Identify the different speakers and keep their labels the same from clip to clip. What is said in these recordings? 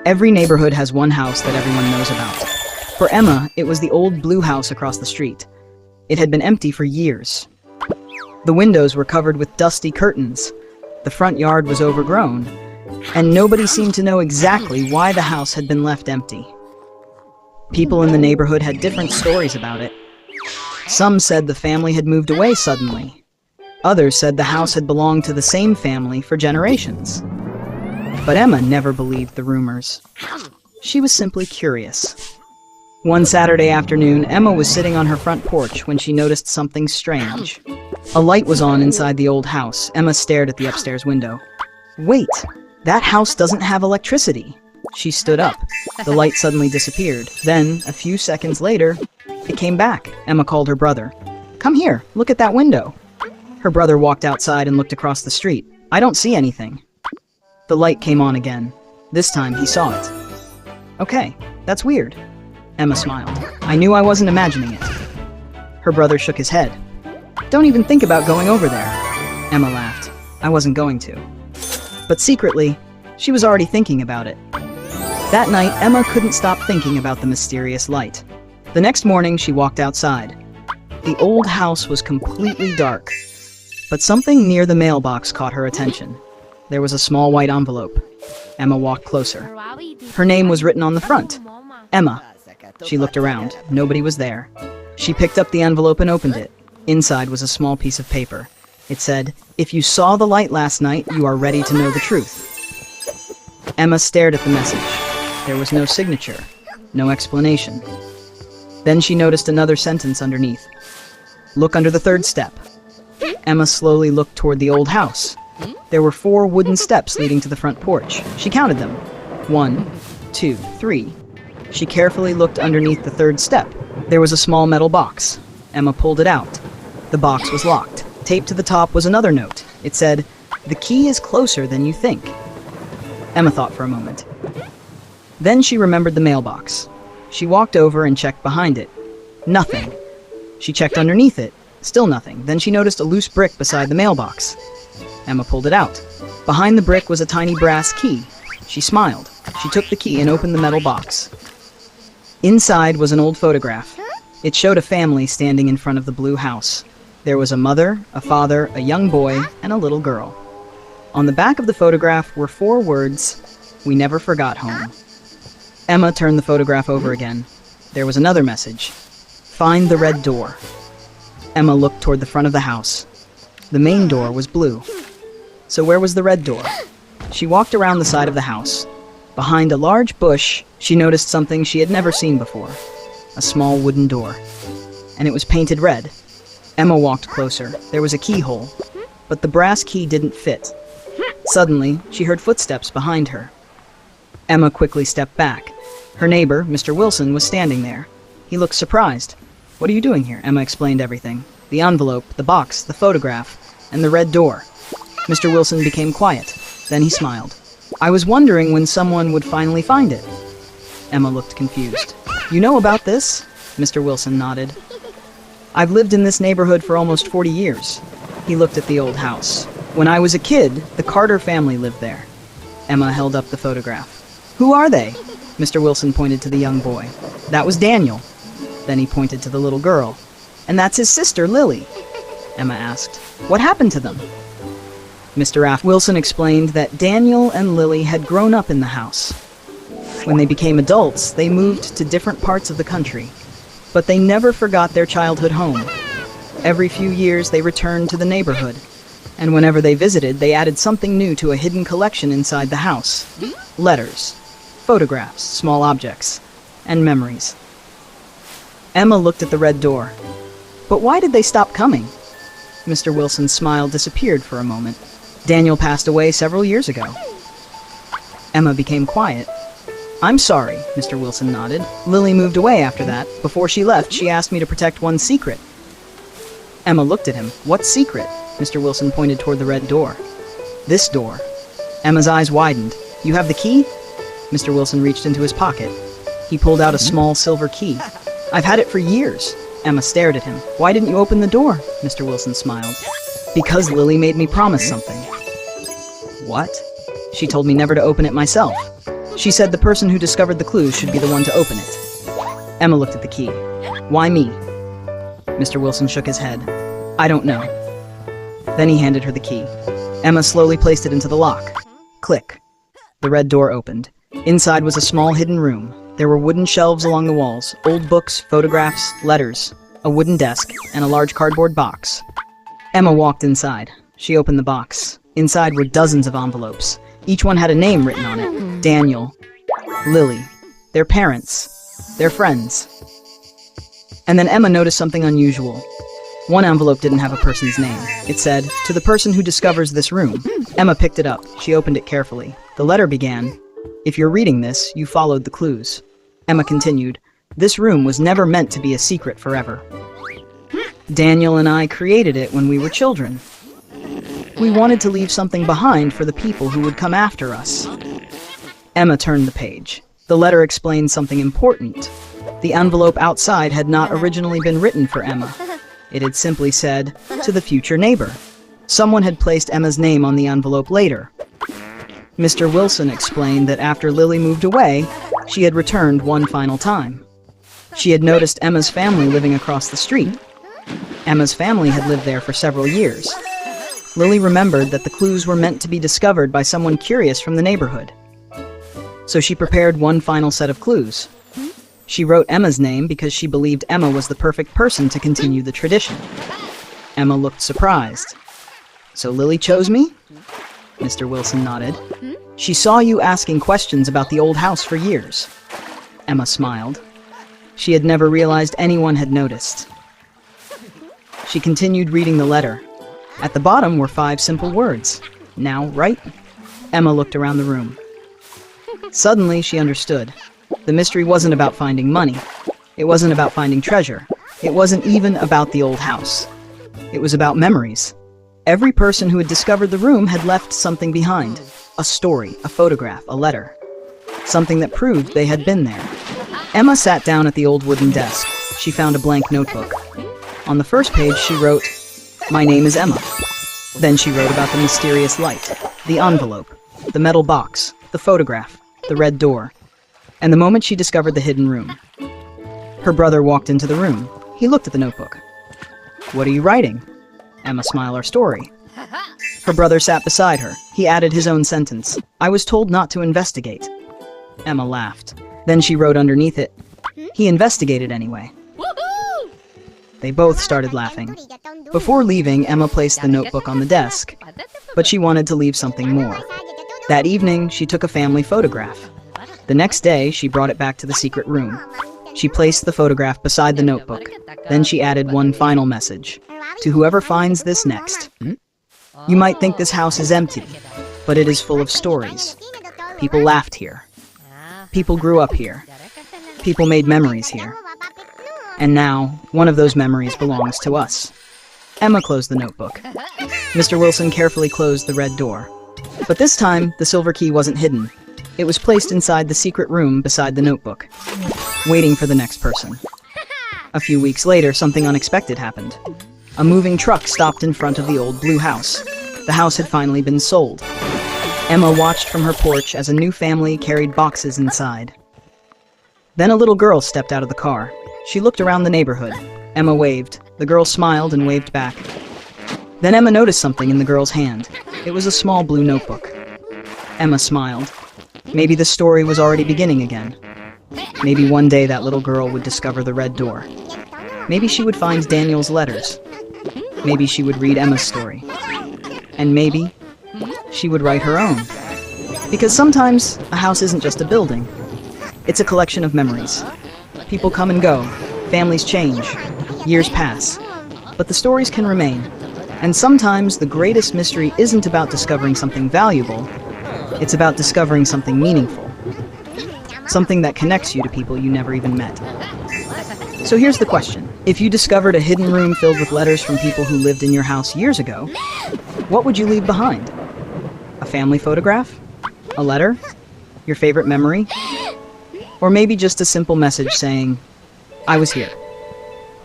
Speaker 1: Every neighborhood has one house that everyone knows about. For Emma, it was the old blue house across the street. It had been empty for years. The windows were covered with dusty curtains. The front yard was overgrown, and nobody seemed to know exactly why the house had been left empty. People in the neighborhood had different stories about it. Some said the family had moved away suddenly. Others said the house had belonged to the same family for generations. But Emma never believed the rumors. She was simply curious. One Saturday afternoon, Emma was sitting on her front porch when she noticed something strange. A light was on inside the old house. Emma stared at the upstairs window. Wait, that house doesn't have electricity. She stood up. The light suddenly disappeared. Then, a few seconds later, it came back. Emma called her brother. Come here, look at that window. Her brother walked outside and looked across the street. I don't see anything. The light came on again. This time, he saw it. Okay, that's weird. Emma smiled. I knew I wasn't imagining it. Her brother shook his head. Don't even think about going over there. Emma laughed. I wasn't going to. But secretly, she was already thinking about it. That night, Emma couldn't stop thinking about the mysterious light. The next morning, she walked outside. The old house was completely dark, but something near the mailbox caught her attention. There was a small white envelope. Emma walked closer. Her name was written on the front. Emma. She looked around. Nobody was there. She picked up the envelope and opened it. Inside was a small piece of paper. It said, "If you saw the light last night, you are ready to know the truth." Emma stared at the message. There was no signature, no explanation. Then she noticed another sentence underneath. Look under the third step. Emma slowly looked toward the old house. There were 4 wooden steps leading to the front porch. She counted them. 1, 2, 3. She carefully looked underneath the third step. There was a small metal box. Emma pulled it out. The box was locked. Taped to the top was another note. It said, "The key is closer than you think." Emma thought for a moment. Then she remembered the mailbox. She walked over and checked behind it. Nothing. She checked underneath it. Still nothing. Then she noticed a loose brick beside the mailbox. Emma pulled it out. Behind the brick was a tiny brass key. She smiled. She took the key and opened the metal box. Inside was an old photograph. It showed a family standing in front of the blue house. There was a mother, a father, a young boy, and a little girl. On the back of the photograph were 4 words, "We never forgot home." Emma turned the photograph over again. There was another message. "Find the red door." Emma looked toward the front of the house. The main door was blue. So where was the red door? She walked around the side of the house. Behind a large bush, she noticed something she had never seen before. A small wooden door. And it was painted red. Emma walked closer. There was a keyhole, but the brass key didn't fit. Suddenly, she heard footsteps behind her. Emma quickly stepped back. Her neighbor, Mr. Wilson, was standing there. He looked surprised. "What are you doing here?" Emma explained everything. The envelope, the box, the photograph, and the red door. Mr. Wilson became quiet. Then he smiled. "I was wondering when someone would finally find it." Emma looked confused. "You know about this?" Mr. Wilson nodded. "I've lived in this neighborhood for almost 40 years. He looked at the old house. "When I was a kid, the Carter family lived there." Emma held up the photograph. "Who are they?" Mr. Wilson pointed to the young boy. "That was Daniel." Then he pointed to the little girl. "And that's his sister, Lily." Emma asked, "What happened to them?" Mr. Wilson explained that Daniel and Lily had grown up in the house. When they became adults, they moved to different parts of the country, but they never forgot their childhood home. Every few years, they returned to the neighborhood, and whenever they visited, they added something new to a hidden collection inside the house. Letters, photographs, small objects, and memories. Emma looked at the red door. But why did they stop coming? Mr. Wilson's smile disappeared for a moment. Daniel passed away several years ago. Emma became quiet. "I'm sorry," Mr. Wilson nodded. "Lily moved away after that. Before she left, she asked me to protect one secret." Emma looked at him. "What secret?" Mr. Wilson pointed toward the red door. "This door." Emma's eyes widened. "You have the key?" Mr. Wilson reached into his pocket. He pulled out a small silver key. "I've had it for years." Emma stared at him. "Why didn't you open the door?" Mr. Wilson smiled. "Because Lily made me promise something." "What?" "She told me never to open it myself." She said the person who discovered the clues should be the one to open it. Emma looked at the key. Why me? Mr. Wilson shook his head. I don't know. Then he handed her the key. Emma slowly placed it into the lock. Click. The red door opened. Inside was a small hidden room. There were wooden shelves along the walls, old books, photographs, letters, a wooden desk, and a large cardboard box. Emma walked inside. She opened the box. Inside were dozens of envelopes. Each one had a name written on it. Daniel, Lily, their parents, their friends. And then Emma noticed something unusual. One envelope didn't have a person's name. It said, "To the person who discovers this room." Emma picked it up. She opened it carefully. The letter began, "If you're reading this, you followed the clues." Emma continued, "This room was never meant to be a secret forever. Daniel and I created it when we were children. We wanted to leave something behind for the people who would come after us." Emma turned the page. The letter explained something important. The envelope outside had not originally been written for Emma. It had simply said, "To the future neighbor." Someone had placed Emma's name on the envelope later. Mr. Wilson explained that after Lily moved away, she had returned one final time. She had noticed Emma's family living across the street. Emma's family had lived there for several years. Lily remembered that the clues were meant to be discovered by someone curious from the neighborhood. So she prepared one final set of clues. She wrote Emma's name because she believed Emma was the perfect person to continue the tradition. Emma looked surprised. "So Lily chose me?" Mr. Wilson nodded. "She saw you asking questions about the old house for years." Emma smiled. She had never realized anyone had noticed. She continued reading the letter. At the bottom were 5 simple words. "Now, right?" Emma looked around the room. Suddenly, she understood. The mystery wasn't about finding money. It wasn't about finding treasure. It wasn't even about the old house. It was about memories. Every person who had discovered the room had left something behind. A story, a photograph, a letter. Something that proved they had been there. Emma sat down at the old wooden desk. She found a blank notebook. On the first page, she wrote, "My name is Emma." Then she wrote about the mysterious light, the envelope, the metal box, the photograph, the red door, and the moment she discovered the hidden room. Her brother walked into the room. He looked at the notebook. "What are you writing?" Emma smiled. "Our story." Her brother sat beside her. He added his own sentence. "I was told not to investigate." Emma laughed. Then she wrote underneath it, "He investigated anyway." They both started laughing. Before leaving, Emma placed the notebook on the desk, but she wanted to leave something more. That evening, she took a family photograph. The next day, she brought it back to the secret room. She placed the photograph beside the notebook. Then she added one final message. "To whoever finds this next. You might think this house is empty, but it is full of stories. People laughed here. People grew up here. People made memories here. And now, one of those memories belongs to us." Emma closed the notebook. Mr. Wilson carefully closed the red door. But this time, the silver key wasn't hidden. It was placed inside the secret room beside the notebook, waiting for the next person. A few weeks later, something unexpected happened. A moving truck stopped in front of the old blue house. The house had finally been sold. Emma watched from her porch as a new family carried boxes inside. Then a little girl stepped out of the car. She looked around the neighborhood. Emma waved. The girl smiled and waved back. Then Emma noticed something in the girl's hand. It was a small blue notebook. Emma smiled. Maybe the story was already beginning again. Maybe one day that little girl would discover the red door. Maybe she would find Daniel's letters. Maybe she would read Emma's story. And maybe she would write her own. Because sometimes a house isn't just a building. It's a collection of memories. People come and go. Families change. Years pass. But the stories can remain. And sometimes the greatest mystery isn't about discovering something valuable. It's about discovering something meaningful. Something that connects you to people you never even met. So here's the question. If you discovered a hidden room filled with letters from people who lived in your house years ago, what would you leave behind? A family photograph? A letter? Your favorite memory? Or maybe just a simple message saying, "I was here."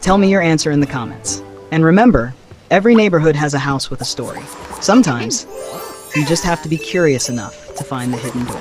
Speaker 1: Tell me your answer in the comments. And remember, every neighborhood has a house with a story. Sometimes, you just have to be curious enough to find the hidden door.